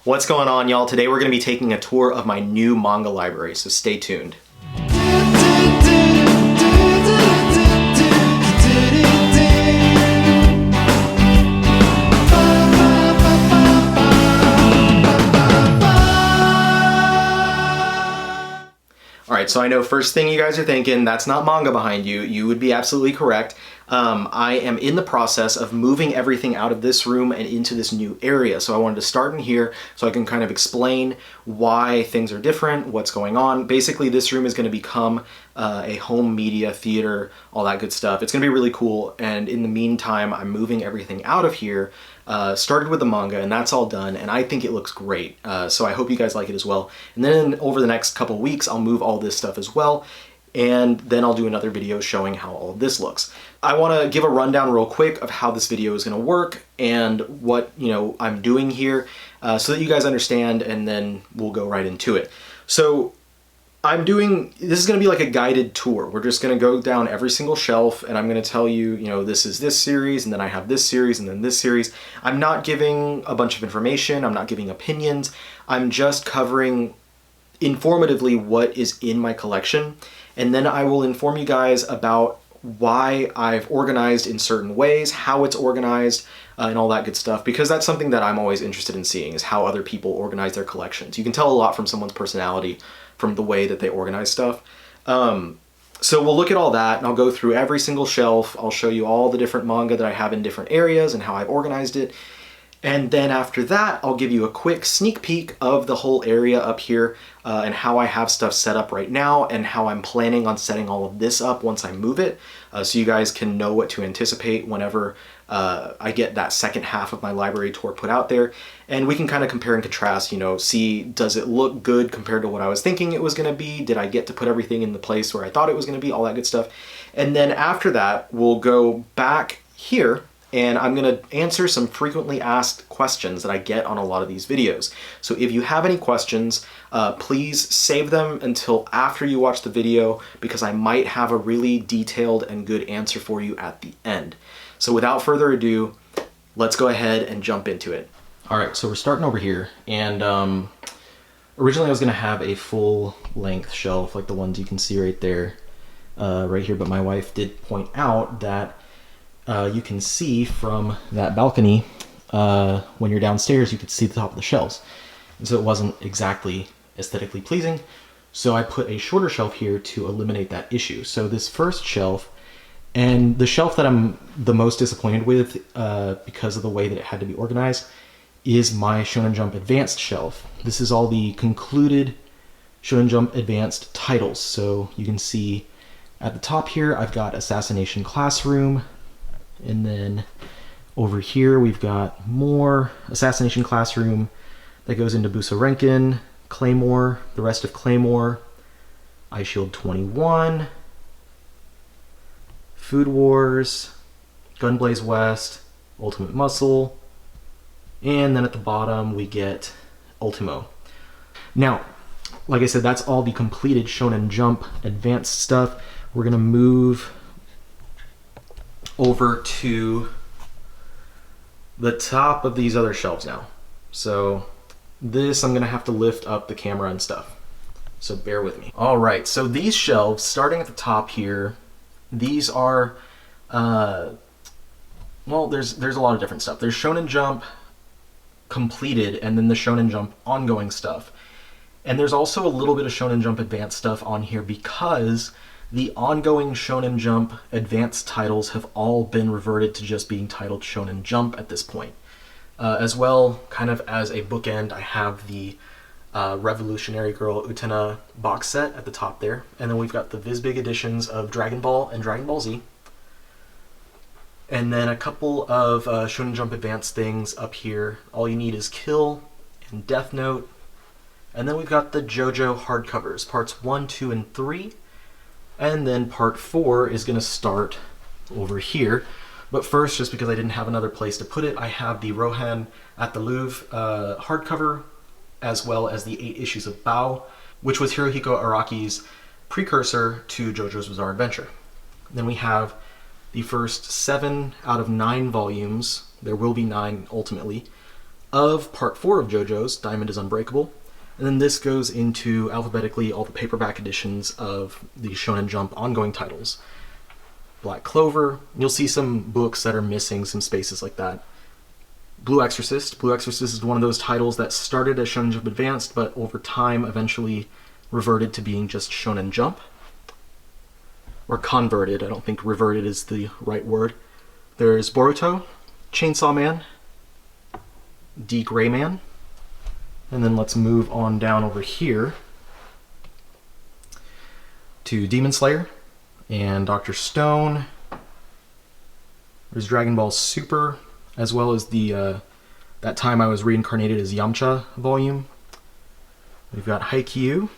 What's going on, y'all? Today we're going to be taking a tour of my new manga library, so stay tuned. Alright, so I know first thing you guys are thinking, that's not manga behind you. You would be absolutely correct. I am in the process of moving everything out of this room and into this new area. So I wanted to start in here so I can kind of explain why things are different, what's going on. Basically, this room is going to become a home media theater, all that good stuff. It's going to be really cool. And in the meantime, I'm moving everything out of here. Started with the manga, and that's all done, and I think it looks great. So I hope you guys like it as well. And then over the next couple weeks, I'll move all this stuff as well. And then I'll do another video showing how all of this looks. I want to give a rundown real quick of how this video is going to work and what I'm doing here so that you guys understand, and then we'll go right into it. So this is going to be like a guided tour. We're just going to go down every single shelf, and I'm going to tell you, this is this series, and then I have this series, and then this series. I'm not giving a bunch of information. I'm not giving opinions. I'm just covering informatively what is in my collection. And then I will inform you guys about why I've organized in certain ways, how it's organized, and all that good stuff, because that's something that I'm always interested in seeing, is how other people organize their collections. You can tell a lot from someone's personality from the way that they organize stuff. So we'll look at all that, and I'll go through every single shelf. I'll show you all the different manga that I have in different areas and how I've organized it. And then after that, I'll give you a quick sneak peek of the whole area up here and how I have stuff set up right now and how I'm planning on setting all of this up once I move it, so you guys can know what to anticipate whenever I get that second half of my library tour put out there. And we can kind of compare and contrast, see, does it look good compared to what I was thinking it was going to be? Did I get to put everything in the place where I thought it was going to be? All that good stuff. And then after that, we'll go back here, and I'm going to answer some frequently asked questions that I get on a lot of these videos. So if you have any questions, please save them until after you watch the video, because I might have a really detailed and good answer for you at the end. So without further ado, let's go ahead and jump into it. All right, so we're starting over here, and originally I was going to have a full-length shelf like the ones you can see right there, right here, but my wife did point out that you can see from that balcony, when you're downstairs, you could see the top of the shelves. And so it wasn't exactly aesthetically pleasing. So I put a shorter shelf here to eliminate that issue. So this first shelf, and the shelf that I'm the most disappointed with because of the way that it had to be organized, is my Shonen Jump Advanced shelf. This is all the concluded Shonen Jump Advanced titles. So you can see at the top here, I've got Assassination Classroom. And then over here, we've got more Assassination Classroom that goes into Busorenkin, Claymore, the rest of Claymore, Eyeshield 21, Food Wars, Gunblaze West, Ultimate Muscle, and then at the bottom we get Ultimo. Now, like I said, that's all the completed Shonen Jump Advanced stuff. We're going to move over to the top of these other shelves now. So this, I'm gonna have to lift up the camera and stuff, so bear with me. All right, so these shelves, starting at the top here, these are well, there's a lot of different stuff. There's Shonen Jump completed, and then the Shonen Jump ongoing stuff, and there's also a little bit of Shonen Jump Advanced stuff on here because the ongoing Shonen Jump Advanced titles have all been reverted to just being titled Shonen Jump at this point. As well, kind of as a bookend, I have the Revolutionary Girl Utena box set at the top there. And then we've got the Vizbig editions of Dragon Ball and Dragon Ball Z. And then a couple of Shonen Jump Advanced things up here. All you need is Kill and Death Note. And then we've got the JoJo hardcovers, parts 1, 2, and 3. And then part 4 is going to start over here. But first, just because I didn't have another place to put it, I have the Rohan at the Louvre hardcover, as well as the 8 issues of Bao, which was Hirohiko Araki's precursor to JoJo's Bizarre Adventure. Then we have the first 7 out of 9 volumes, there will be 9 ultimately, of Part 4 of JoJo's, Diamond is Unbreakable. And then this goes into alphabetically all the paperback editions of the Shonen Jump ongoing titles. Black Clover, you'll see some books that are missing some spaces like that. Blue Exorcist. Blue Exorcist is one of those titles that started as Shonen Jump Advanced, but over time eventually reverted to being just Shonen Jump. Or converted, I don't think reverted is the right word. There's Boruto, Chainsaw Man, D. Gray Man, and then let's move on down over here to Demon Slayer and Dr. Stone. There's Dragon Ball Super, as well as the That Time I Was Reincarnated as Yamcha volume. We've got Haikyuu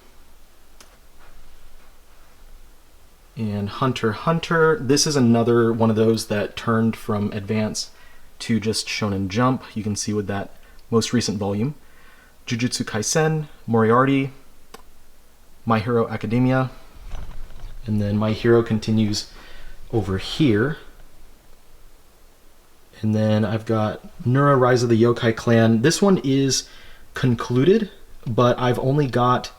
and Hunter x Hunter. This is another one of those that turned from Advance to just Shonen Jump. You can see with that most recent volume. Jujutsu Kaisen, Moriarty, My Hero Academia, and then My Hero continues over here. And then I've got Nura Rise of the Yokai Clan. This one is concluded, but I've only got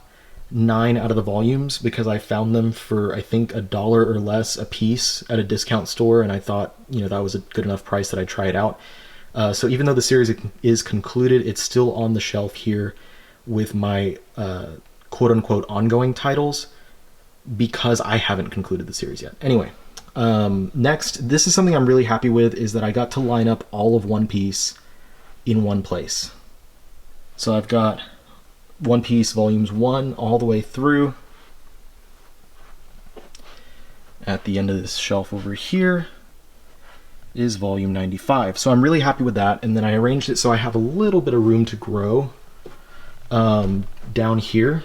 9 out of the volumes because I found them for, I think, $1 or less a piece at a discount store, and I thought, that was a good enough price that I'd try it out. So even though the series is concluded, it's still on the shelf here with my quote-unquote ongoing titles because I haven't concluded the series yet. Anyway, next, this is something I'm really happy with, is that I got to line up all of One Piece in one place. So I've got One Piece volumes 1 all the way through. At the end of this shelf over here is volume 95. So I'm really happy with that. And then I arranged it so I have a little bit of room to grow down here.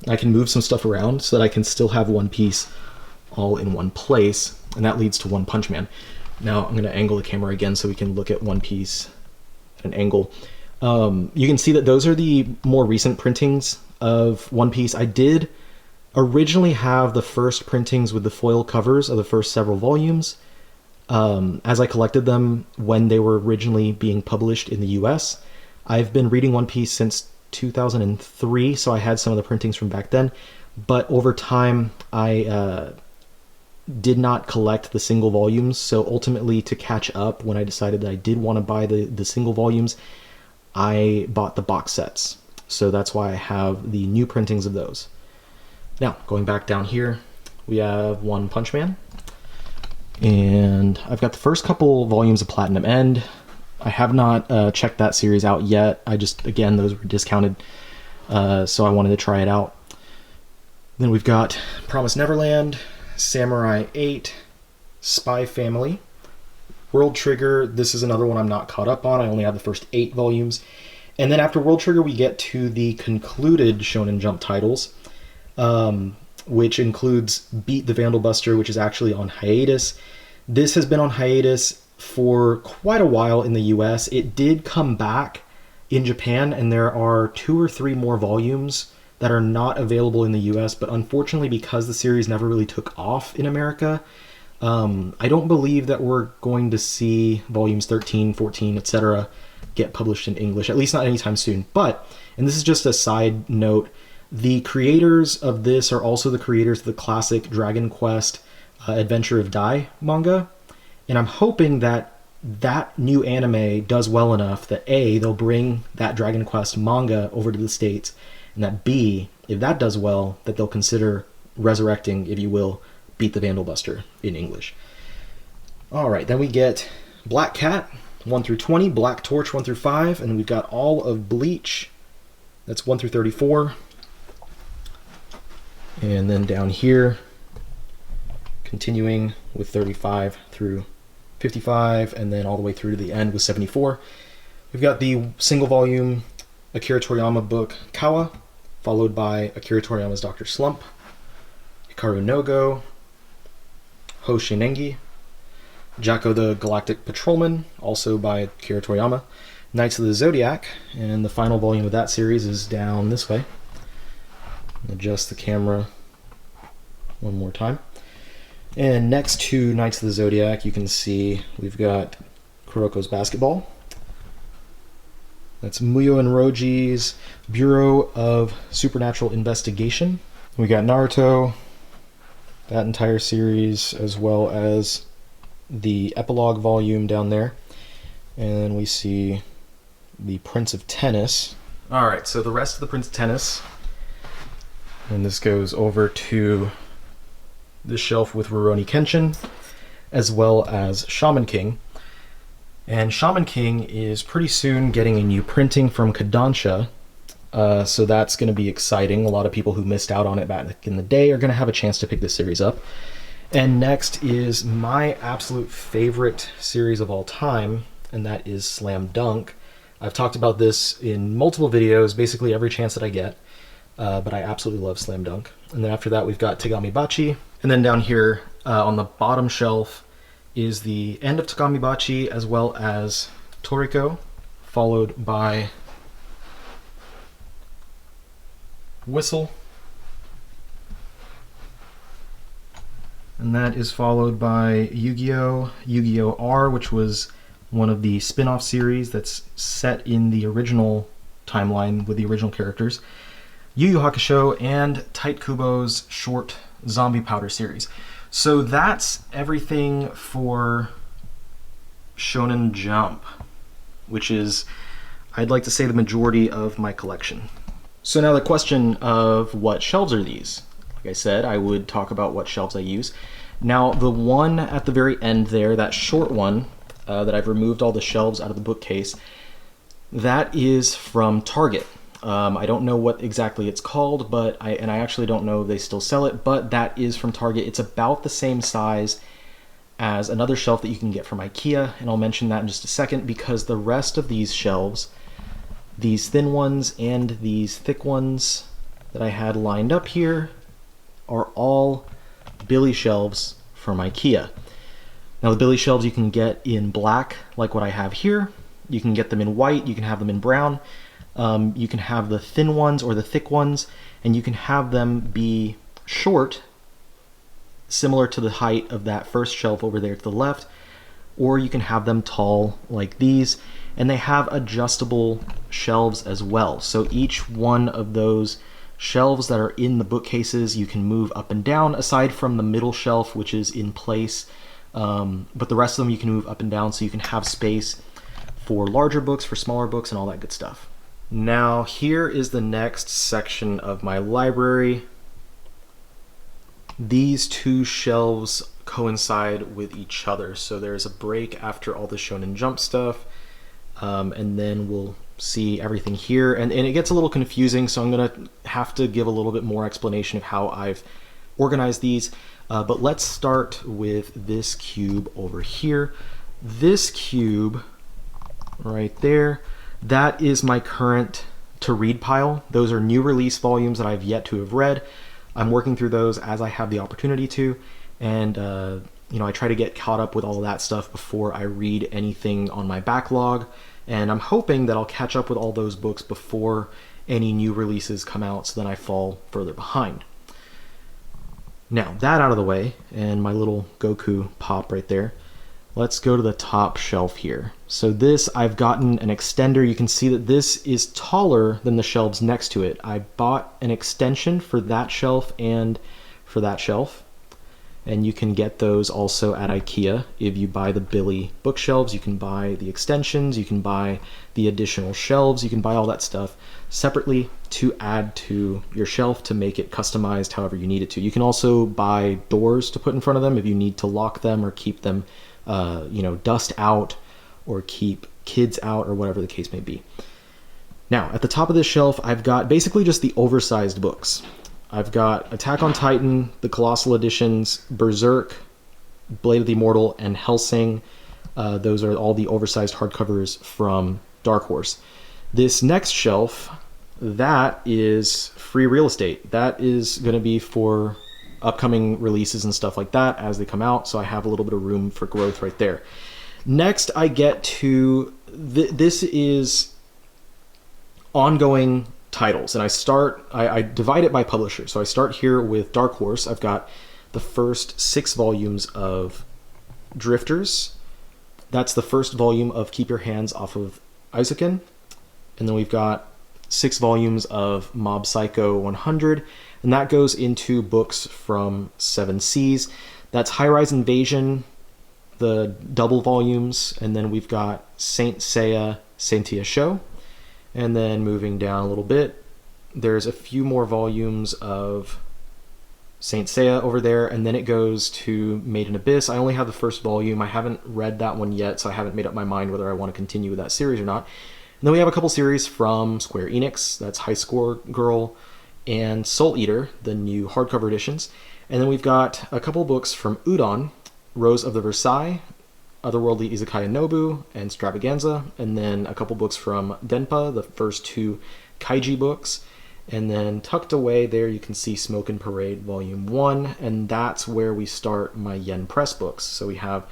I can move some stuff around so that I can still have One Piece all in one place. And that leads to One Punch Man. Now I'm going to angle the camera again so we can look at One Piece at an angle. You can see that those are the more recent printings of One Piece. I did originally have the first printings with the foil covers of the first several volumes as I collected them when they were originally being published in the US. I've been reading One Piece since 2003, so I had some of the printings from back then, but over time I did not collect the single volumes, so ultimately to catch up, when I decided that I did want to buy the single volumes, I bought the box sets. So that's why I have the new printings of those. Now, going back down here, we have One Punch Man. And I've got the first couple volumes of Platinum End. I have not checked that series out yet. Again, those were discounted, so I wanted to try it out. Then we've got Promised Neverland, Samurai 8, Spy Family, World Trigger. This is another one I'm not caught up on. I only have the first 8 volumes. And then after World Trigger, we get to the concluded Shonen Jump titles, which includes Beat the Vandal Buster, which is actually on hiatus. This has been on hiatus for quite a while in the US. It did come back in Japan, and there are 2 or 3 more volumes that are not available in the US, but unfortunately, because the series never really took off in America, I don't believe that we're going to see volumes 13, 14, etc. get published in English, at least not anytime soon. But, and this is just a side note, the creators of this are also the creators of the classic Dragon Quest Adventure of Dai manga, and I'm hoping that that new anime does well enough that A, they'll bring that Dragon Quest manga over to the States, and that B, if that does well, that they'll consider resurrecting, if you will, Beat the Vandal Buster in English. Alright, then we get Black Cat 1 through 20, Black Torch 1 through 5, and we've got all of Bleach, that's 1 through 34. And then down here, continuing with 35 through 55, and then all the way through to the end with 74. We've got the single volume Akira Toriyama book Kawa, followed by Akira Toriyama's Dr. Slump, Hikaru no Go, Ho Shinengi, Jacko the Galactic Patrolman, also by Akira Toriyama, Knights of the Zodiac, and the final volume of that series is down this way. Adjust the camera one more time. And next to Knights of the Zodiac, you can see we've got Kuroko's Basketball, That's Muyo and Roji's Bureau of Supernatural Investigation. We got Naruto, that entire series, as well as the epilogue volume down there. And we see the Prince of Tennis. Alright, so the rest of the Prince of Tennis. And this goes over to the shelf with Rurouni Kenshin, as well as Shaman King. And Shaman King is pretty soon getting a new printing from Kadancha, so that's going to be exciting. A lot of people who missed out on it back in the day are going to have a chance to pick this series up. And next is my absolute favorite series of all time, and that is Slam Dunk. I've talked about this in multiple videos, basically every chance that I get, but I absolutely love Slam Dunk. And then after that we've got Tegami Bachi, and then down here on the bottom shelf is the end of Tegami Bachi, as well as Toriko, followed by Whistle, and that is followed by Yu-Gi-Oh! Yu-Gi-Oh! R, which was one of the spin-off series that's set in the original timeline with the original characters, Yu Yu Hakusho, and Tight Kubo's short Zombie Powder series. So that's everything for Shonen Jump, which is, I'd like to say, the majority of my collection. So now the question of what shelves are these? Like I said, I would talk about what shelves I use. Now the one at the very end there, that short one, that I've removed all the shelves out of the bookcase, that is from Target. I don't know what exactly it's called, but I actually don't know if they still sell it, but that is from Target. It's about the same size as another shelf that you can get from IKEA, and I'll mention that in just a second, because the rest of these shelves, these thin ones and these thick ones that I had lined up here, are all Billy shelves from IKEA. Now the Billy shelves you can get in black, like what I have here. You can get them in white, you can have them in brown. You can have the thin ones or the thick ones, and you can have them be short, similar to the height of that first shelf over there to the left, or you can have them tall like these, and they have adjustable shelves as well. So each one of those shelves that are in the bookcases you can move up and down, aside from the middle shelf, which is in place, but the rest of them you can move up and down, so you can have space for larger books, for smaller books, and all that good stuff. Now here is the next section of my library. These two shelves coincide with each other, so there's a break after all the Shonen Jump stuff, and then we'll see everything here, and it gets a little confusing, so I'm gonna have to give a little bit more explanation of how I've organized these, but let's start with this cube over here. This cube right there, that is my current to read pile. Those are new release volumes that I've yet to have read. I'm working through those as I have the opportunity to, and I try to get caught up with all of that stuff before I read anything on my backlog, and I'm hoping that I'll catch up with all those books before any new releases come out, so then I fall further behind. Now that out of the way, and my little Goku pop right there, let's go to the top shelf here. So this, I've gotten an extender. You can see that this is taller than the shelves next to it. I bought an extension for that shelf and for that shelf. And you can get those also at IKEA. If you buy the Billy bookshelves, you can buy the extensions, you can buy the additional shelves, you can buy all that stuff separately to add to your shelf to make it customized however you need it to. You can also buy doors to put in front of them if you need to lock them or keep them dust out, or keep kids out, or whatever the case may be. Now, at the top of this shelf, I've got basically just the oversized books. I've got Attack on Titan, the Colossal Editions, Berserk, Blade of the Immortal, and Hellsing. Those are all the oversized hardcovers from Dark Horse. This next shelf, that is free real estate. That is going to be for upcoming releases and stuff like that as they come out, so I have a little bit of room for growth right there. Next, I get to this is ongoing titles, and I divide it by publisher. So I start here with Dark Horse. I've got the first 6 volumes of Drifters. That's the first volume of Keep Your Hands Off of Aizuken. And then we've got 6 volumes of Mob Psycho 100, and that goes into books from 7 Seas. That's High Rise Invasion, the double volumes, and then we've got Saint Seiya Sentia Show. And then moving down a little bit, there's a few more volumes of Saint Seiya over there, and then it goes to Made in Abyss. I only have the first volume. I haven't read that one yet, so I haven't made up my mind whether I want to continue with that series or not. And then we have a couple series from Square Enix. That's High Score Girl and Soul Eater, the new hardcover editions. And then we've got a couple books from Udon, Rose of the Versailles, Otherworldly Izakaya Nobu, and Stravaganza. And then a couple books from Denpa, the first 2 Kaiji books. And then tucked away there you can see Smoke and Parade Volume 1, and that's where we start my Yen Press books. So we have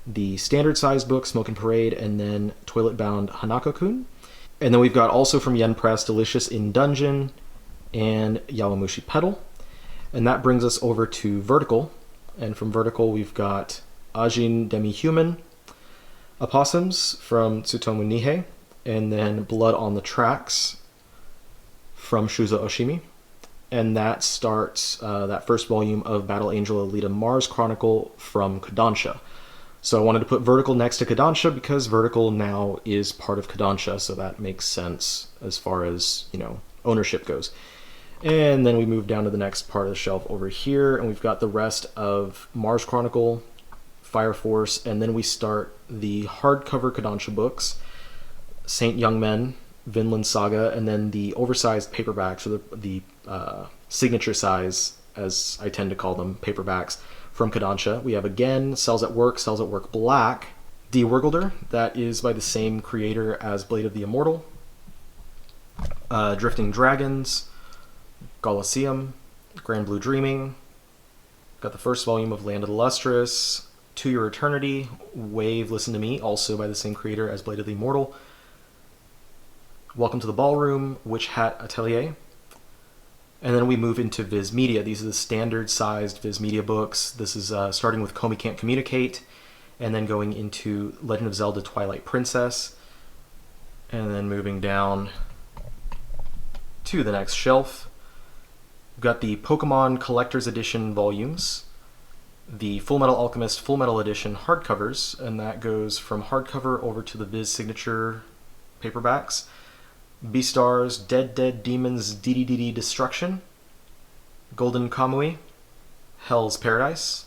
the standard size book, Smoke and Parade, and then Toilet Bound Hanako-kun. And then we've got also from Yen Press, Delicious in Dungeon and Yawamushi Pedal. And that brings us over to Vertical. And from Vertical we've got Ajin Demi-Human, Opossums from Tsutomu Nihei, and then Blood on the Tracks from Shuzo Oshimi. And that starts that first volume of Battle Angel Alita Mars Chronicle from Kadancha. So I wanted to put Vertical next to Kadancha because Vertical now is part of Kadancha, so that makes sense as far as, ownership goes. And then we move down to the next part of the shelf over here, and we've got the rest of Mars Chronicle, Fire Force, and then we start the hardcover Kadancha books, Saint Young Men, Vinland Saga, and then the oversized paperbacks, or the signature size, as I tend to call them, paperbacks from Kadancha. We have again Cells at Work Black, Die Wergelder, that is by the same creator as Blade of the Immortal, Drifting Dragons, Colosseum, Grand Blue Dreaming, got the first volume of Land of the Lustrous, To Your Eternity, Wave, Listen to Me, also by the same creator as Blade of the Immortal, Welcome to the Ballroom, Witch Hat Atelier. And then we move into Viz Media. These are the standard-sized Viz Media books. This is starting with Komi Can't Communicate, and then going into Legend of Zelda Twilight Princess, and then moving down to the next shelf. We've got the Pokemon Collector's Edition volumes, the Full Metal Alchemist Full Metal Edition hardcovers, and that goes from hardcover over to the Viz Signature paperbacks. Beastars, Dead Dead Demons, DDDD Destruction, Golden Kamui, Hell's Paradise,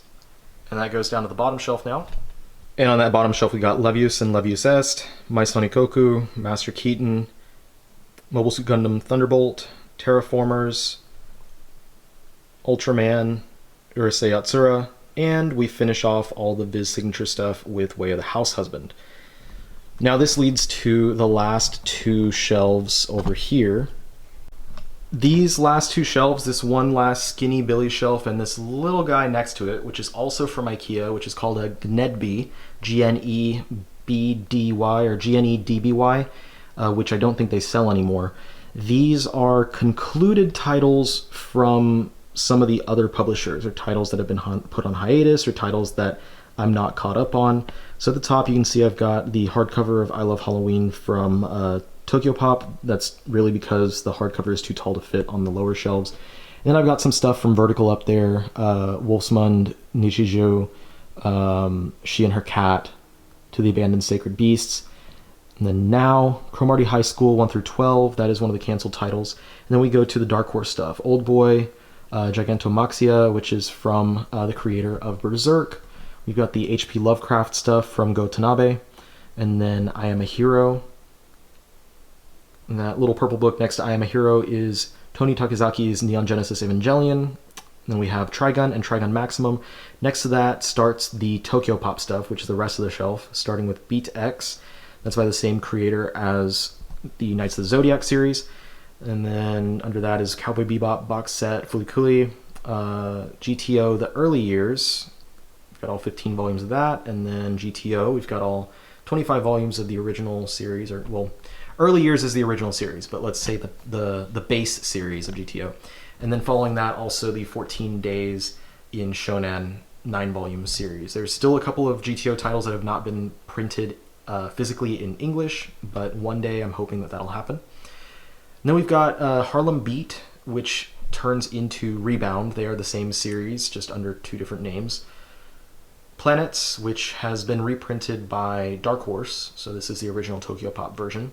and that goes down to the bottom shelf now. And on that bottom shelf we got Levius and Levius Est, My Sonikoku, Master Keaton, Mobile Suit Gundam Thunderbolt, Terraformers, Ultraman, Urusei Yatsura, and we finish off all the Viz Signature stuff with Way of the House Husband. Now this leads to the last 2 shelves over here. These last 2 shelves, this one last Skinny Billy shelf and this little guy next to it, which is also from IKEA, which is called a Gnedby, G-N-E-B-D-Y or G-N-E-D-B-Y, which I don't think they sell anymore. These are concluded titles from some of the other publishers, or titles that have been put on hiatus, or titles that I'm not caught up on. So at the top you can see I've got the hardcover of I Love Halloween from Tokyo Pop. That's really because the hardcover is too tall to fit on the lower shelves. And then I've got some stuff from Vertical up there, Wolfsmund, Nichijou, She and Her Cat, To the Abandoned Sacred Beasts. And then now, Cromartie High School 1 through 12, that is one of the canceled titles. And then we go to the Dark Horse stuff. Old Boy, Gigantomaxia, which is from the creator of Berserk. We've got the H.P. Lovecraft stuff from Go Tanabe, and then I Am a Hero. And that little purple book next to I Am a Hero is Tony Takizaki's Neon Genesis Evangelion. And then we have Trigun and Trigun Maximum. Next to that starts the Tokyo Pop stuff, which is the rest of the shelf, starting with Beat X. That's by the same creator as the Knights of the Zodiac series. And then under that is Cowboy Bebop box set, Fulikuli, GTO, The Early Years. We've got all 15 volumes of that, and then GTO, we've got all 25 volumes of the original series, or, well, Early Years is the original series, but let's say the base series of GTO. And then following that, also the 14 Days in Shonen 9-volume series. There's still a couple of GTO titles that have not been printed physically in English, but one day I'm hoping that that'll happen. And then we've got Harlem Beat, which turns into Rebound. They are the same series, just under 2 different names. Planets, which has been reprinted by Dark Horse, so this is the original Tokyo Pop version.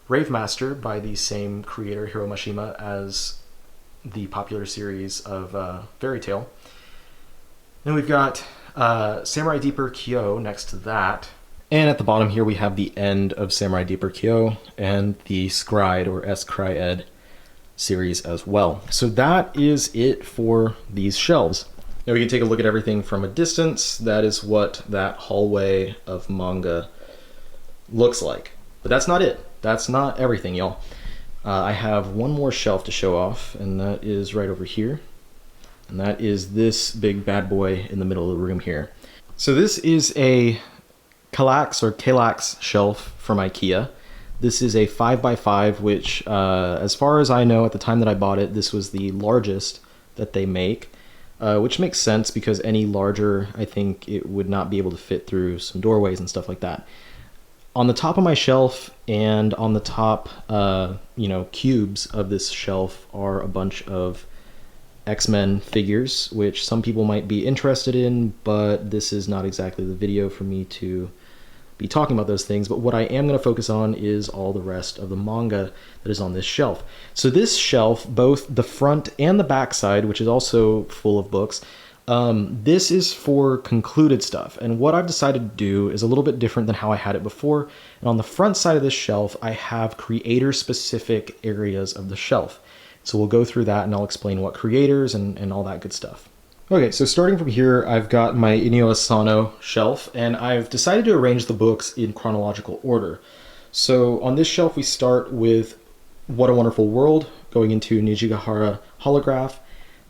Rave Master by the same creator, Hiro Mashima, as the popular series of Fairy Tail. Then we've got Samurai Deeper Kyo next to that. And at the bottom here we have the end of Samurai Deeper Kyo and the Scried or S-Cry-Ed series as well. So that is it for these shelves. Now we can take a look at everything from a distance. That is what that hallway of manga looks like. But that's not it. That's not everything, y'all. I have one more shelf to show off, and that is right over here. And that is this big bad boy in the middle of the room here. So this is a Kallax or Kallax shelf from IKEA. This is a 5x5, which as far as I know at the time that I bought it, this was the largest that they make. Which makes sense because any larger, I think it would not be able to fit through some doorways and stuff like that. On the top of my shelf and on the top, cubes of this shelf are a bunch of X-Men figures, which some people might be interested in, but this is not exactly the video for me to be talking about those things. But what I am going to focus on is all the rest of the manga that is on this shelf. So this shelf, both the front and the back side, which is also full of books, this is for concluded stuff. And what I've decided to do is a little bit different than how I had it before. And on the front side of this shelf, I have creator-specific areas of the shelf. So we'll go through that and I'll explain what creators and all that good stuff. Okay, so starting from here, I've got my Inyo Asano shelf, and I've decided to arrange the books in chronological order. So on this shelf, we start with What a Wonderful World, going into Nijigahara Holograph,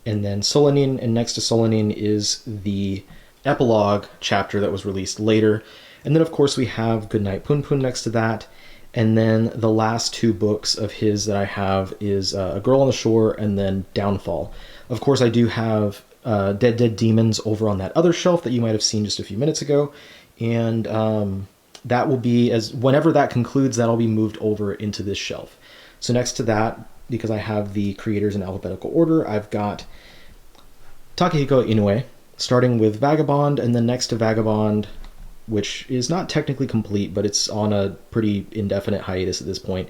and then Solanin, and next to Solanin is the epilogue chapter that was released later. And then, of course, we have Goodnight Punpun next to that. And then the last 2 books of his that I have is A Girl on the Shore and then Downfall. Of course, I do have Dead Dead Demons over on that other shelf that you might have seen just a few minutes ago. And that will be, as whenever that concludes, that'll be moved over into this shelf. So next to that, because I have the creators in alphabetical order, I've got Takehiko Inoue, starting with Vagabond, and then next to Vagabond, which is not technically complete, but it's on a pretty indefinite hiatus at this point.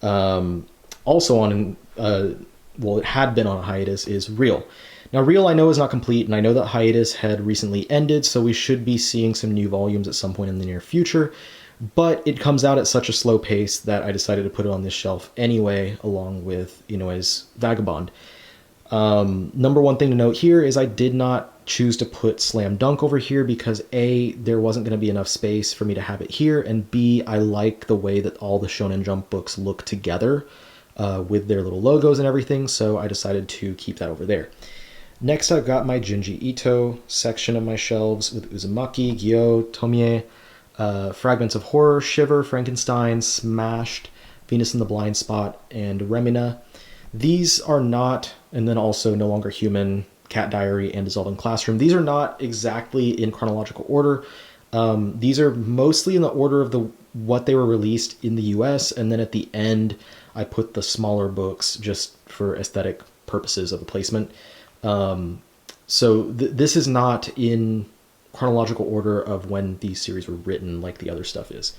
Also on, it had been on a hiatus, is Real. Now, Real I know is not complete, and I know that hiatus had recently ended, so we should be seeing some new volumes at some point in the near future, but it comes out at such a slow pace that I decided to put it on this shelf anyway, along with Inoue's Vagabond. Number one thing to note here is I did not choose to put Slam Dunk over here because A, there wasn't going to be enough space for me to have it here, and B, I like the way that all the Shonen Jump books look together with their little logos and everything, so I decided to keep that over there. Next, I've got my Jinji Ito section of my shelves with Uzumaki, Gyo, Tomie, Fragments of Horror, Shiver, Frankenstein, Smashed, Venus in the Blind Spot, and Remina. These are not, and then also No Longer Human, Cat Diary, and Dissolving Classroom. These are not exactly in chronological order. These are mostly in the order of what they were released in the US, and then at the end, I put the smaller books just for aesthetic purposes of the placement. So this is not in chronological order of when these series were written like the other stuff is.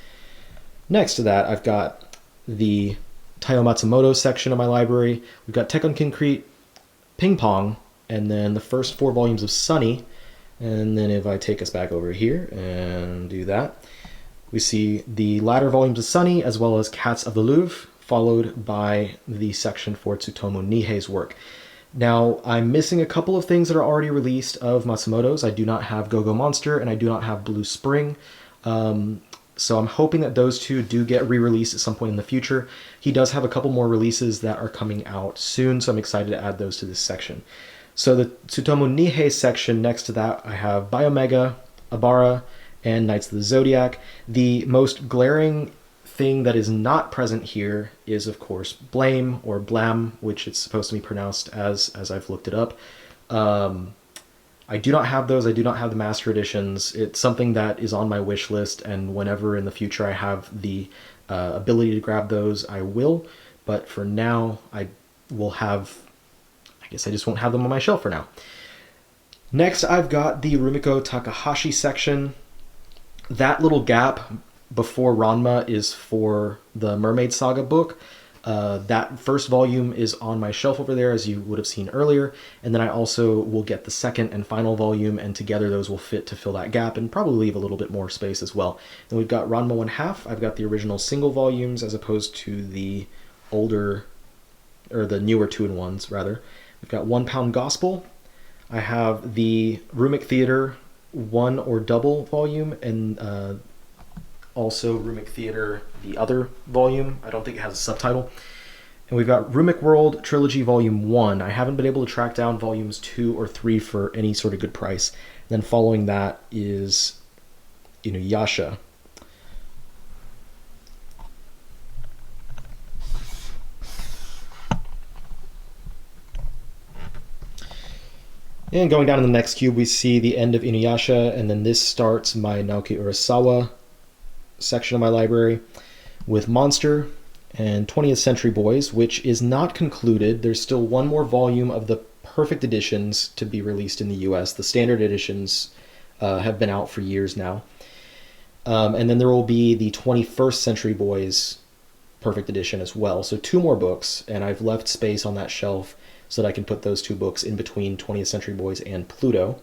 Next to that, I've got the Taiyo Matsumoto section of my library. We've got Tek on Concrete, Ping Pong, and then the first 4 volumes of Sunny. And then if I take us back over here and do that, we see the latter volumes of Sunny as well as Cats of the Louvre, followed by the section for Tsutomu Nihei's work. Now, I'm missing a couple of things that are already released of Matsumoto's. I do not have Go-Go Monster, and I do not have Blue Spring. So I'm hoping that those 2 do get re-released at some point in the future. He does have a couple more releases that are coming out soon, so I'm excited to add those to this section. So the Tsutomu Nihei section, next to that, I have Biomega, Abara, and Knights of the Zodiac. The most glaring thing that is not present here is, of course, Blame, or Blam, which it's supposed to be pronounced as I've looked it up. I do not have those. I do not have the master editions. It's something that is on my wish list, and whenever in the future I have the ability to grab those, I will. but for now, I guess I just won't have them on my shelf for now. Next, I've got the Rumiko Takahashi section. That little gap before Ranma is for the Mermaid Saga book. That first volume is on my shelf over there, as you would have seen earlier, and then I also will get the second and final volume, and together those will fit to fill that gap and probably leave a little bit more space as well. Then we've got Ranma 1/2. I've got the original single volumes as opposed to the older, or the newer 2-in-1s rather. We've got 1 Pound Gospel. I have the Rumik Theater 1 or double volume, and also Rumik Theater, the other volume. I don't think it has a subtitle. And we've got Rumik World Trilogy Volume 1. I haven't been able to track down volumes 2 or 3 for any sort of good price. And then following that is Inuyasha. And going down in the next cube, we see the end of Inuyasha, and then this starts my Naoki Urasawa section of my library with Monster and 20th Century Boys, which is not concluded. There's still one more volume of the perfect editions to be released in the US. The standard editions have been out for years now. And then there will be the 21st Century Boys perfect edition as well. So 2 more books, and I've left space on that shelf so that I can put those 2 books in between 20th Century Boys and Pluto.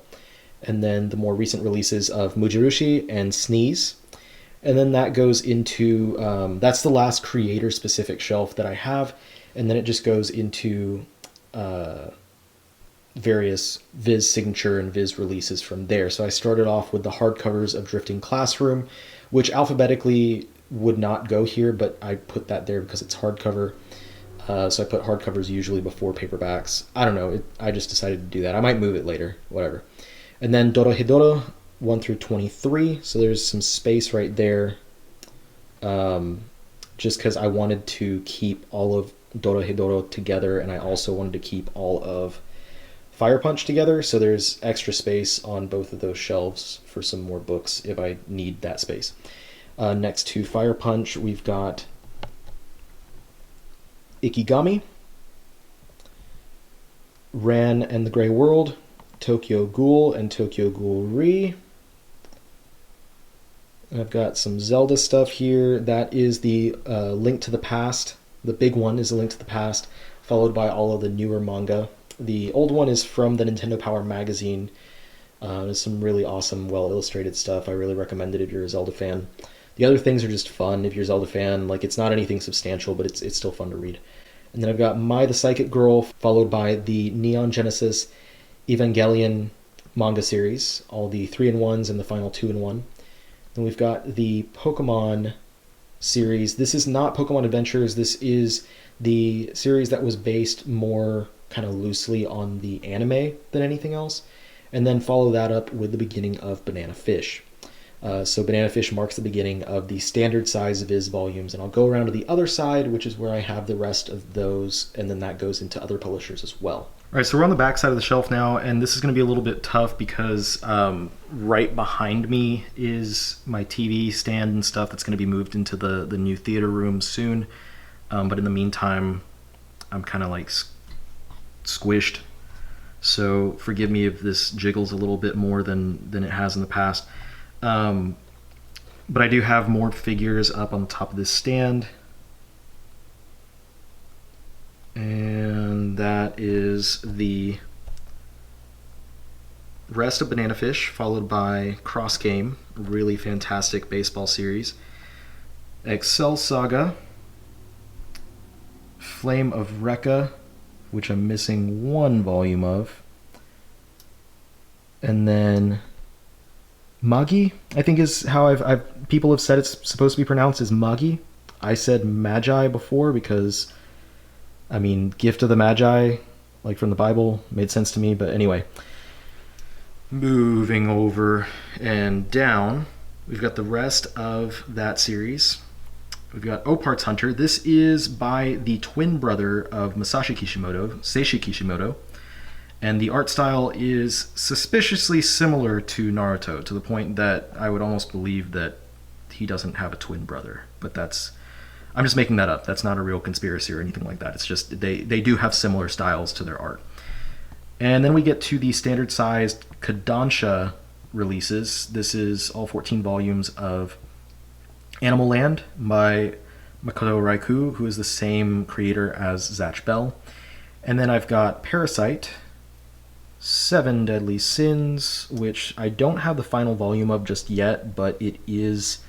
And then the more recent releases of Mujirushi and Sneeze. And then that goes into, that's the last creator-specific shelf that I have. And then it just goes into various Viz signature and Viz releases from there. So I started off with the hardcovers of Drifting Classroom, which alphabetically would not go here, but I put that there because it's hardcover. So I put hardcovers usually before paperbacks. I don't know. I just decided to do that. I might move it later, whatever. And then Dorohedoro 1 through 23. So there's some space right there. Just because I wanted to keep all of Dorohedoro together, and I also wanted to keep all of Fire Punch together. So there's extra space on both of those shelves for some more books if I need that space. Next to Fire Punch, we've got Ikigami, Ran and the Grey World, Tokyo Ghoul and Tokyo Ghoul Re. I've got some Zelda stuff here. That is the Link to the Past. The big one is a Link to the Past, followed by all of the newer manga. The old one is from the Nintendo Power magazine. There's some really awesome, well-illustrated stuff. I really recommend it if you're a Zelda fan. The other things are just fun if you're a Zelda fan. Like, it's not anything substantial, but it's still fun to read. And then I've got Mai the Psychic Girl, followed by the Neon Genesis Evangelion manga series, all the 3-in-1s and the final 2-in-1. Then we've got the Pokemon series. This is not Pokemon Adventures. This is the series that was based more kind of loosely on the anime than anything else. And then follow that up with the beginning of Banana Fish. So Banana Fish marks the beginning of the standard size Viz volumes, and I'll go around to the other side, which is where I have the rest of those, and then that goes into other publishers as well. All right, so we're on the back side of the shelf now, and this is going to be a little bit tough because right behind me is my TV stand and stuff that's going to be moved into the new theater room soon. But in the meantime, I'm kind of like squished. So forgive me if this jiggles a little bit more than it has in the past. But I do have more figures up on the top of this stand. And that is the rest of Banana Fish, followed by Cross Game, a really fantastic baseball series. Excel Saga, Flame of Rekka, which I'm missing 1 volume of. And then Magi, I think is how people have said it's supposed to be pronounced as Magi. I said Magi before because, I mean, Gift of the Magi, like from the Bible, made sense to me. But anyway, moving over and down, we've got the rest of that series. We've got Opart's Hunter. This is by the twin brother of Masashi Kishimoto, Seishi Kishimoto. And the art style is suspiciously similar to Naruto, to the point that I would almost believe that he doesn't have a twin brother. But that's I'm just making that up. That's not a real conspiracy or anything like that. It's just they do have similar styles to their art. And then we get to the standard-sized Kadancha releases. This is all 14 volumes of Animal Land by Makoto Raikou, who is the same creator as Zatch Bell. And then I've got Parasite, 7 Deadly Sins, which I don't have the final volume of just yet, but it is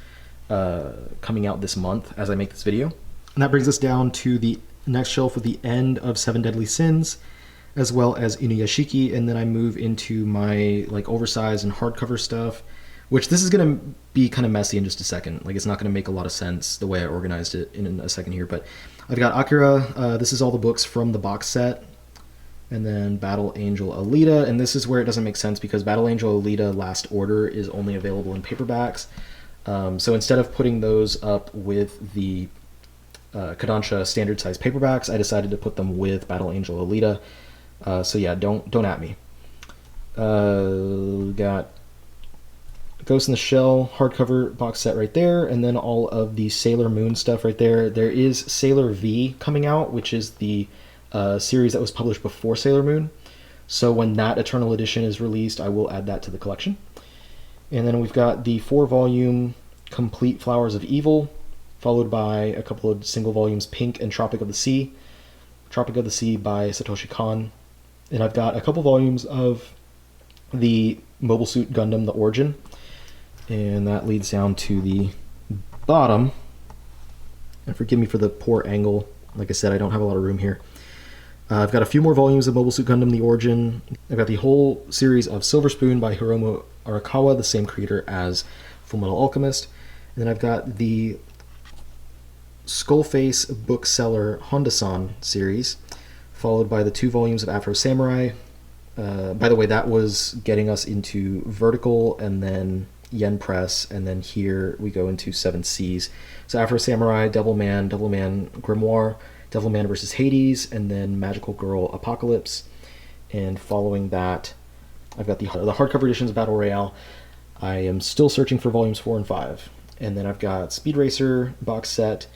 coming out this month as I make this video. And that brings us down to the next shelf with the end of 7 Deadly Sins, as well as Inuyashiki, and then I move into my like oversized and hardcover stuff, which this is going to be kind of messy in just a second. Like, it's not going to make a lot of sense the way I organized it in a second here, but I've got Akira. This is all the books from the box set, and then Battle Angel Alita, and this is where it doesn't make sense because Battle Angel Alita Last Order is only available in paperbacks. So instead of putting those up with the Kadancha standard size paperbacks, I decided to put them with Battle Angel Alita. So yeah, don't at me. Got Ghost in the Shell hardcover box set right there, and then all of the Sailor Moon stuff right there. There is Sailor V coming out, which is the series that was published before Sailor Moon. So when that Eternal Edition is released, I will add that to the collection. And then we've got the 4-volume Complete Flowers of Evil, followed by a couple of single volumes, Pink and Tropic of the Sea. Tropic of the Sea by Satoshi Kon. And I've got a couple volumes of the Mobile Suit Gundam The Origin. And that leads down to the bottom. And forgive me for the poor angle. Like I said, I don't have a lot of room here. I've got a few more volumes of Mobile Suit Gundam The Origin. I've got the whole series of Silver Spoon by Hiromu Arakawa, the same creator as Fullmetal Alchemist. And then I've got the Skullface Bookseller Honda-san series, followed by the 2 volumes of Afro Samurai. By the way, that was getting us into Vertical and then Yen Press, and then here we go into 7 Seas. So Afro Samurai, Devilman Grimoire, Devilman vs. Hades, and then Magical Girl Apocalypse. And following that, I've got the hardcover editions of Battle Royale. I am still searching for volumes 4 and 5. And then I've got Speed Racer box set,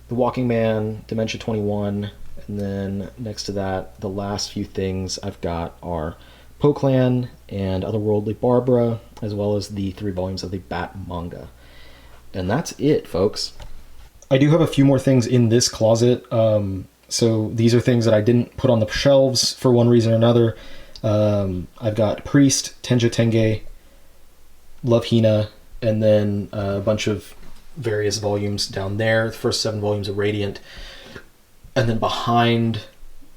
The Walking Man, Dementia 21, and then next to that, the last few things I've got are Poclan and Otherworldly Barbara, as well as the 3 volumes of the Bat manga. And that's it, folks. I do have a few more things in this closet. So these are things that I didn't put on the shelves for one reason or another. I've got Priest, Tenja Tenge, Love Hina, and then a bunch of various volumes down there. The first 7 volumes of Radiant. And then behind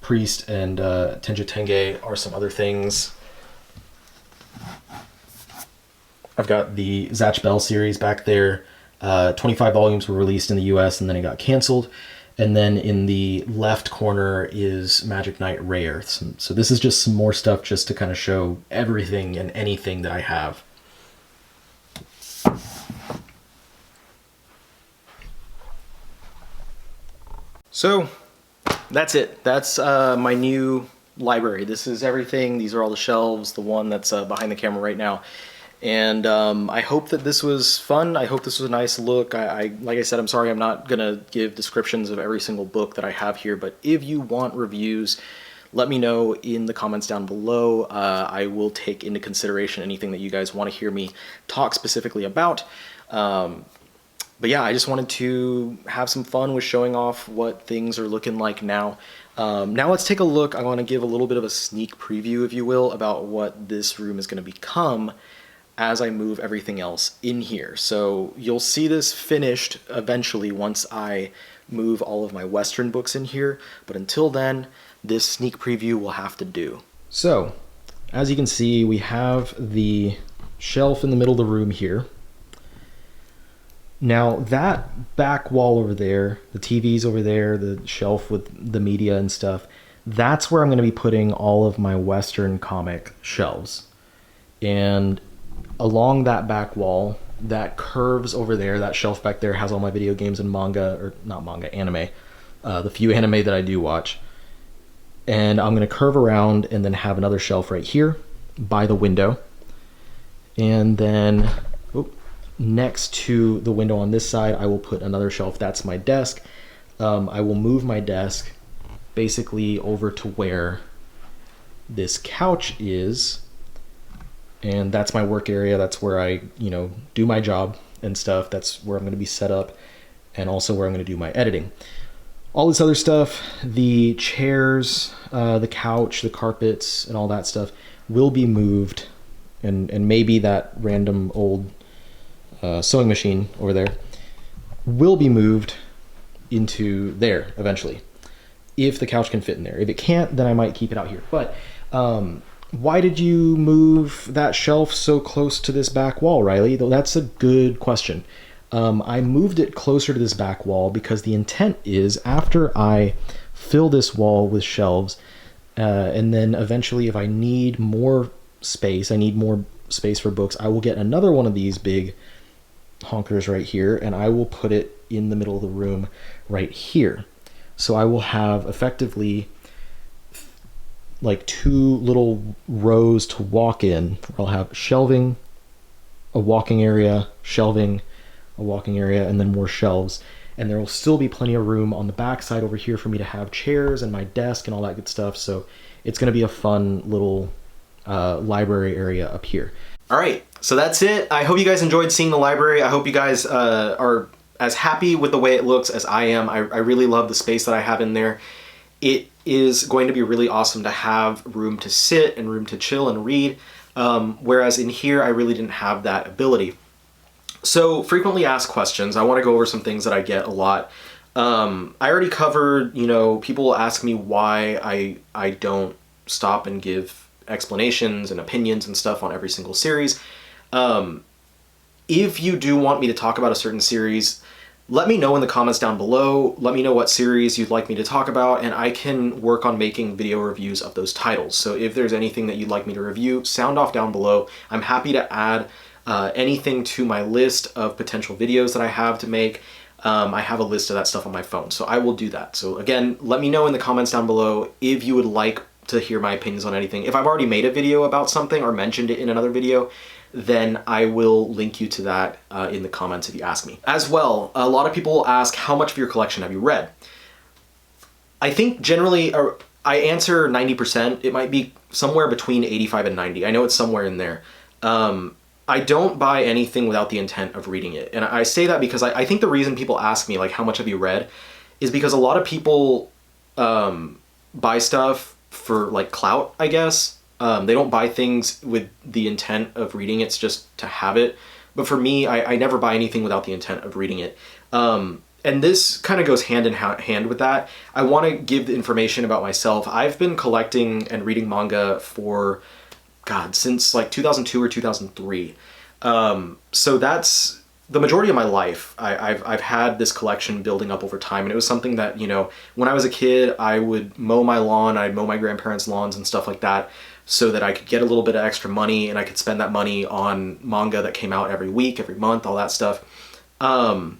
Priest and Tenja Tenge are some other things. I've got the Zatch Bell series back there. 25 volumes were released in the US and then it got canceled. And then in the left corner is Magic Knight Ray Earths. So this is just some more stuff just to kind of show everything and anything that I have. So that's it. That's my new library. This is everything. These are all the shelves, the one that's behind the camera right now. And I hope that this was fun. I hope this was a nice look. Like I said, I'm sorry I'm not going to give descriptions of every single book that I have here, but if you want reviews, let me know in the comments down below. I will take into consideration anything that you guys want to hear me talk specifically about. But yeah, I just wanted to have some fun with showing off what things are looking like now. Now let's take a look. I want to give a little bit of a sneak preview, if you will, about what this room is going to become as I move everything else in here. So you'll see this finished eventually once I move all of my Western books in here, but until then, this sneak preview will have to do. So, as you can see, we have the shelf in the middle of the room here. Now, that back wall over there, the TV's over there, the shelf with the media and stuff, that's where I'm going to be putting all of my Western comic shelves. And along that back wall, that curves over there, that shelf back there has all my video games and manga, or not manga, anime, the few anime that I do watch. And I'm going to curve around and then have another shelf right here by the window. And then next to the window on this side, I will put another shelf. That's my desk. I will move my desk basically over to where this couch is, and that's my work area. That's where I, do my job and stuff. That's where I'm going to be set up, and also where I'm going to do my editing. All this other stuff, the chairs, the couch, the carpets, and all that stuff will be moved, and maybe that random old sewing machine over there will be moved into there eventually, if the couch can fit in there. If it can't, then I might keep it out here. But why did you move that shelf so close to this back wall, Riley? That's a good question. I moved it closer to this back wall because the intent is, after I fill this wall with shelves, and then eventually if I need more space, for books, I will get another one of these big honkers right here, and I will put it in the middle of the room right here. So I will have effectively like 2 little rows to walk in. I'll have shelving, a walking area, shelving, a walking area, and then more shelves. And there will still be plenty of room on the back side over here for me to have chairs and my desk and all that good stuff. So it's going to be a fun little library area up here. All right, so that's it. I hope you guys enjoyed seeing the library. I hope you guys are as happy with the way it looks as I am. I really love the space that I have in there. It is going to be really awesome to have room to sit and room to chill and read, whereas in here I really didn't have that ability. So, frequently asked questions. I want to go over some things that I get a lot. I already covered, people will ask me why I don't stop and give explanations and opinions and stuff on every single series. If you do want me to talk about a certain series, let me know in the comments down below. Let me know what series you'd like me to talk about, and I can work on making video reviews of those titles. So if there's anything that you'd like me to review, sound off down below. I'm happy to add anything to my list of potential videos that I have to make. I have a list of that stuff on my phone, so I will do that. So again, let me know in the comments down below if you would like to hear my opinions on anything. If I've already made a video about something or mentioned it in another video, then I will link you to that in the comments if you ask me. As well, a lot of people ask, how much of your collection have you read? I think generally, I answer 90%. It might be somewhere between 85 and 90. I know it's somewhere in there. I don't buy anything without the intent of reading it. And I say that because I think the reason people ask me, like, how much have you read, is because a lot of people buy stuff for, like, clout, I guess. They don't buy things with the intent of reading it, it's just to have it. But for me, I never buy anything without the intent of reading it. And this kind of goes hand in hand with that. I want to give the information about myself. I've been collecting and reading manga for, since like 2002 or 2003. So that's the majority of my life. I've had this collection building up over time, and it was something that, when I was a kid, I would mow my lawn, I'd mow my grandparents' lawns and stuff like that, so that I could get a little bit of extra money, and I could spend that money on manga that came out every week, every month, all that stuff. And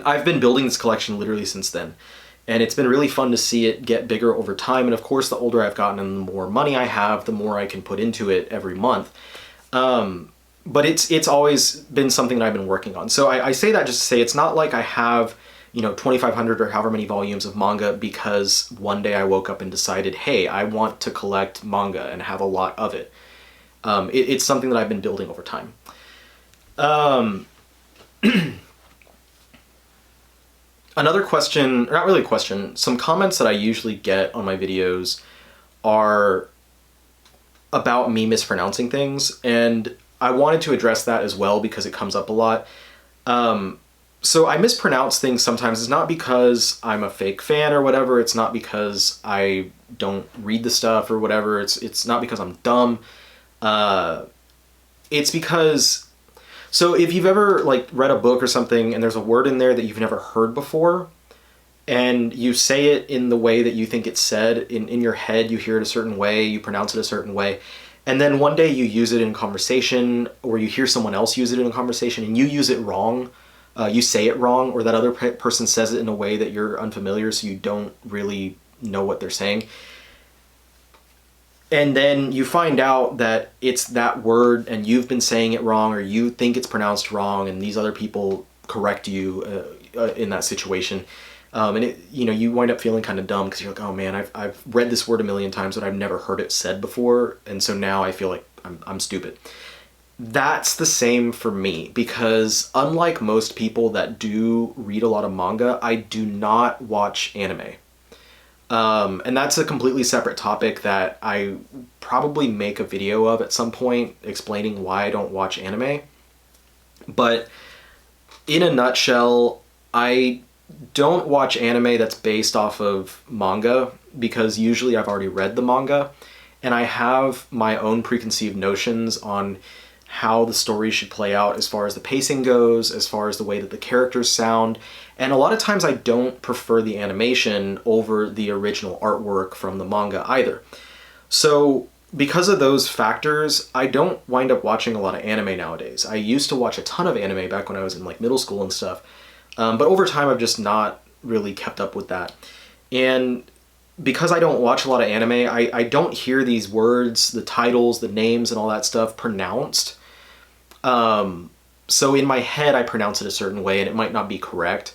I've been building this collection literally since then. And it's been really fun to see it get bigger over time. And of course, the older I've gotten and the more money I have, the more I can put into it every month. But it's always been something that I've been working on. So I say that just to say it's not like I have 2,500 or however many volumes of manga because one day I woke up and decided, hey, I want to collect manga and have a lot of it. It's something that I've been building over time. Another question, not really a question, some comments that I usually get on my videos are about me mispronouncing things, and I wanted to address that as well because it comes up a lot. So I mispronounce things sometimes. It's not because I'm a fake fan or whatever. It's not because I don't read the stuff or whatever. It's not because I'm dumb. It's because, so if you've ever like read a book or something and there's a word in there that you've never heard before, and you say it in the way that you think it's said, in your head you hear it a certain way, you pronounce it a certain way, and then one day you use it in conversation, or you hear someone else use it in a conversation and you use it wrong, you say it wrong, or that other person says it in a way that you're unfamiliar, so you don't really know what they're saying. And then you find out that it's that word and you've been saying it wrong, or you think it's pronounced wrong, and these other people correct you in that situation. And it, you know, you wind up feeling kind of dumb because you're like, oh man, I've read this word a million times, but I've never heard it said before. And so now I feel like I'm stupid. That's the same for me, because unlike most people that do read a lot of manga, I do not watch anime. And that's a completely separate topic that I probably make a video of at some point explaining why I don't watch anime. But in a nutshell, I don't watch anime that's based off of manga because usually I've already read the manga and I have my own preconceived notions on how the story should play out as far as the pacing goes, as far as the way that the characters sound. And a lot of times I don't prefer the animation over the original artwork from the manga either. So because of those factors, I don't wind up watching a lot of anime nowadays. I used to watch a ton of anime back when I was in like middle school and stuff. But over time I've just not really kept up with that. And because I don't watch a lot of anime, I don't hear these words, the titles, the names, and all that stuff pronounced. So in my head, I pronounce it a certain way, and it might not be correct.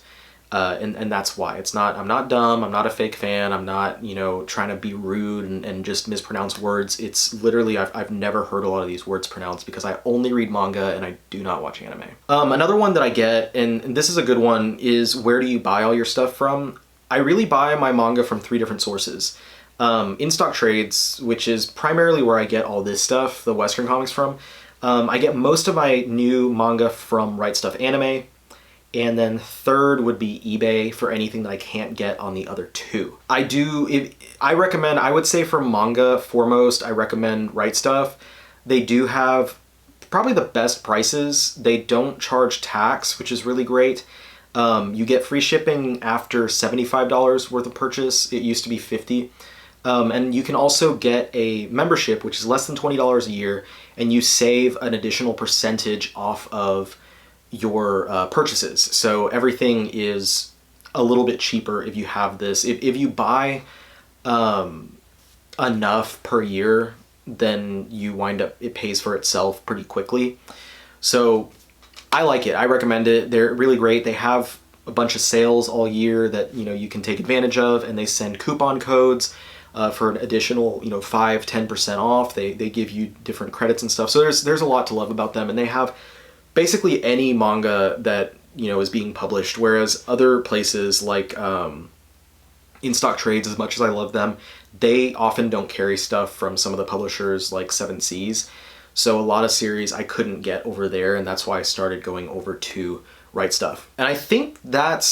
And that's why. I'm not dumb, I'm not a fake fan, I'm not, you know, trying to be rude and just mispronounce words. It's literally, I've never heard a lot of these words pronounced because I only read manga and I do not watch anime. Another one that I get, and this is a good one, is where do you buy all your stuff from? I really buy my manga from 3 different sources. In-stock trades, which is primarily where I get all this stuff, the Western comics from. I get most of my new manga from Right Stuf Anime, and then third would be eBay for anything that I can't get on the other 2. I recommend, I would say for manga foremost, I recommend Right Stuf. They do have probably the best prices. They don't charge tax, which is really great. You get free shipping after $75 worth of purchase. It used to be $50. And you can also get a membership, which is less than $20 a year, and you save an additional percentage off of your purchases. So everything is a little bit cheaper if you have this. If you buy enough per year, then you wind up, it pays for itself pretty quickly. So I like it. I recommend it. They're really great. They have a bunch of sales all year that, you know, you can take advantage of, and they send coupon codes for an additional, you know, 5-10% off. They give you different credits and stuff. So there's a lot to love about them, and they have basically any manga that, you know, is being published, whereas other places like In-Stock Trades, as much as I love them, they often don't carry stuff from some of the publishers like 7 Seas. So a lot of series I couldn't get over there, and that's why I started going over to Right Stuf. And I think that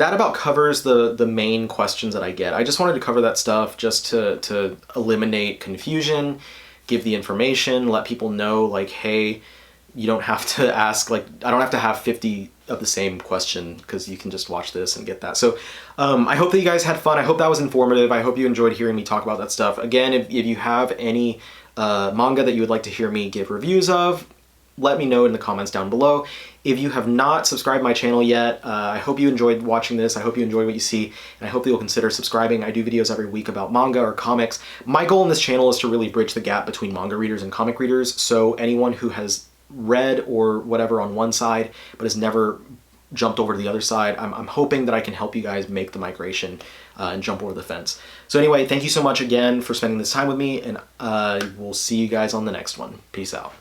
about covers the main questions that I get. I just wanted to cover that stuff just to eliminate confusion, give the information, let people know like, hey, you don't have to ask, like, I don't have to have 50 of the same question because you can just watch this and get that. So I hope that you guys had fun. I hope that was informative. I hope you enjoyed hearing me talk about that stuff. Again, if you have any manga that you would like to hear me give reviews of, let me know in the comments down below. If you have not subscribed my channel yet, I hope you enjoyed watching this. I hope you enjoy what you see, and I hope that you'll consider subscribing. I do videos every week about manga or comics. My goal in this channel is to really bridge the gap between manga readers and comic readers, so anyone who has read or whatever on one side but has never jumped over to the other side, I'm hoping that I can help you guys make the migration and jump over the fence. So anyway, thank you so much again for spending this time with me, and we'll see you guys on the next one. Peace out.